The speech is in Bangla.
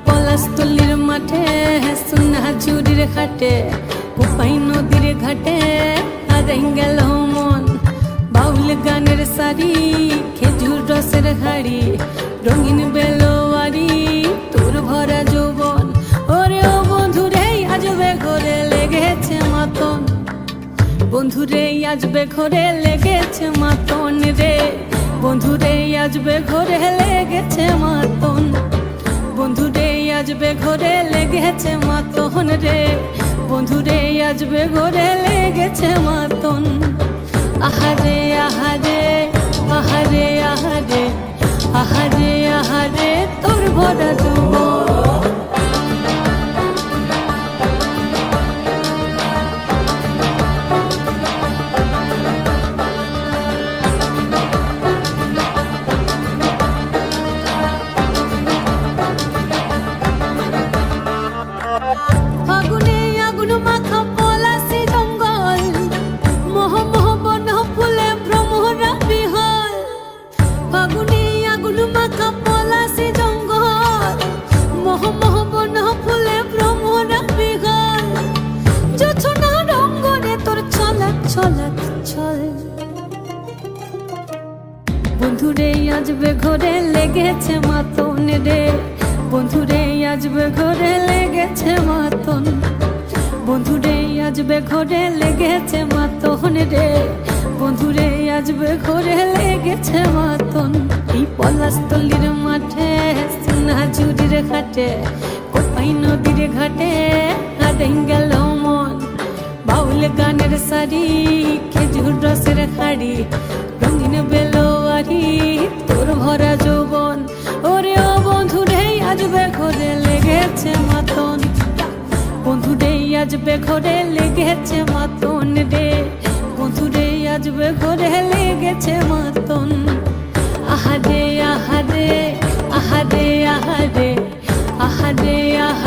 পলাশতলির মাঠে সোনা ঝুরির ঘাটে কোপাই নদীর ঘাটে হারাই গেল মন বাউল গানের শাড়ি খেজুর রসের হাড়ি রঙিন বেলোয়ারি তোর ভরা যৌবন ওরে ও বন্ধুরে আজবে ঘরে লেগেছে মাতন বন্ধুরে আজবে ঘরে লেগেছে মাতন রে বন্ধুরে আজবে ঘরে লেগেছে মাতন বন্ধুরে আজবে ঘরে লেগেছে মাতন রে বন্ধুরে আজবে ঘরে লেগেছে মাতন আহারে আহারে আহারে আহারে আহারে আহারে তোর ভরা যৌবন বন্ধুরে আজবে ঘরে লেগেছে মাতন রে বন্ধুরে আজবে ঘরে লেগেছে মাতন বন্ধুরে আজবে ঘরে লেগেছে মাতন রে বন্ধুরে আজবে ঘরে লেগেছে মাতন এই পলাশতলির মাঠে সোনা ঝুরির ঘাটে কোপাই নদীর ঘাটে হারাই গেল মন বাউল গানের শাড়ি খেজুর রসের হাড়ি রঙিন বেলোয়ারি তোর ভরা যৌবন ওরে ও বন্ধুরে আজবে ঘরে লেগেছে মাতন বন্ধুরে আজবে ঘরে লেগেছে মাতন রে বন্ধুরে আজবে ঘরে লেগেছে মাতন আহারে আহারে আহারে আহারে আহারে আহারে